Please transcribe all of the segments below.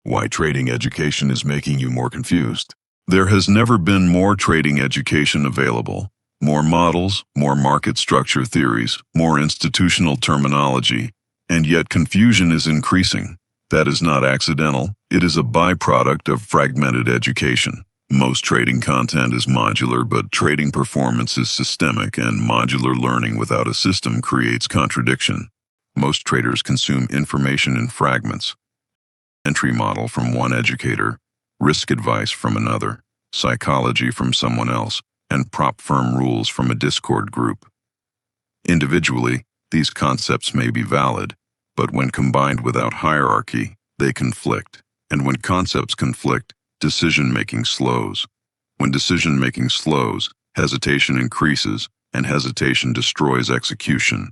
Why trading education is making you more confused. There has never been more trading education available. More models, more market structure theories, more institutional terminology, and yet confusion is increasing. That is not accidental. It is a byproduct of fragmented education. Most trading content is modular, but trading performance is systemic, and modular learning without a system creates contradiction. Most traders consume information in fragments. Entry model from one educator, risk advice from another, psychology from someone else, and prop firm rules from a Discord group. Individually, these concepts may be valid, but when combined without hierarchy, they conflict. And when concepts conflict, decision-making slows. When decision-making slows, hesitation increases, and hesitation destroys execution.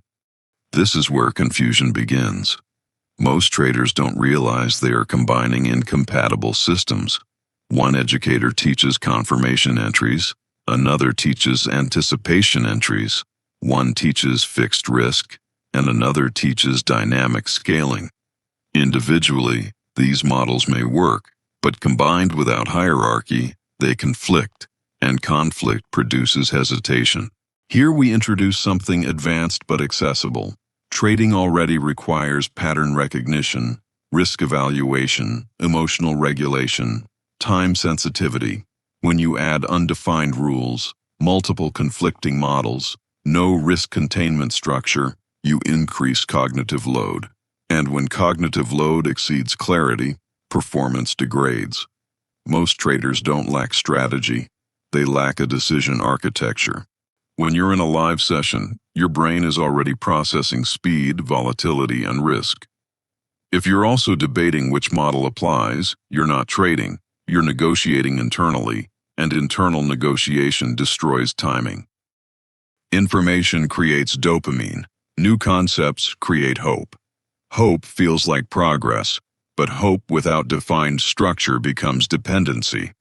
This is where confusion begins. Most traders don't realize they are combining incompatible systems. One educator teaches confirmation entries, another teaches anticipation entries, one teaches fixed risk, and another teaches dynamic scaling. Individually, these models may work, but combined without hierarchy, they conflict, and conflict produces hesitation. Here we introduce something advanced but accessible. Trading already requires pattern recognition, risk evaluation, emotional regulation, time sensitivity. When you add undefined rules, multiple conflicting models, no risk containment structure, you increase cognitive load. And when cognitive load exceeds clarity, performance degrades. Most traders don't lack strategy, they lack a decision architecture. When you're in a live session, your brain is already processing speed, volatility, and risk. If you're also debating which model applies, you're not trading, you're negotiating internally, and internal negotiation destroys timing. Information creates dopamine. New concepts create hope. Hope feels like progress, but hope without defined structure becomes dependency.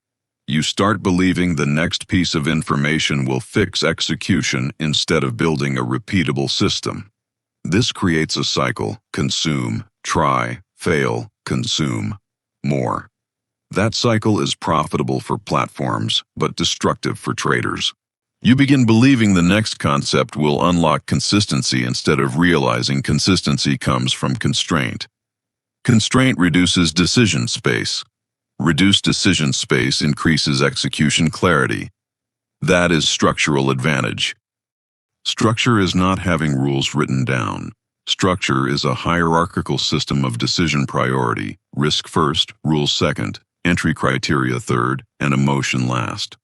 You start believing the next piece of information will fix execution instead of building a repeatable system. This creates a cycle: consume, try, fail, consume, more. That cycle is profitable for platforms, but destructive for traders. You begin believing the next concept will unlock consistency instead of realizing consistency comes from constraint. Constraint reduces decision space. Reduced decision space increases execution clarity. That is structural advantage. Structure is not having rules written down. Structure is a hierarchical system of decision priority: risk first, rules second, entry criteria third, and emotion last.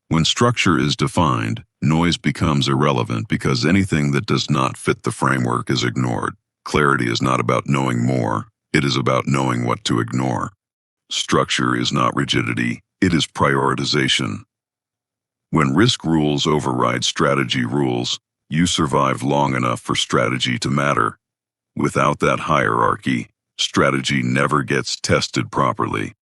When structure is defined, noise becomes irrelevant because anything that does not fit the framework is ignored. Clarity is not about knowing more, it is about knowing what to ignore. Structure is not rigidity, it is prioritization. When risk rules override strategy rules, you survive long enough for strategy to matter. Without that hierarchy, strategy never gets tested properly.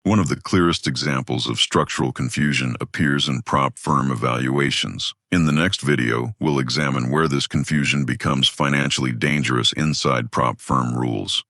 One of the clearest examples of structural confusion appears in prop firm evaluations. In the next video, we'll examine where this confusion becomes financially dangerous inside prop firm rules.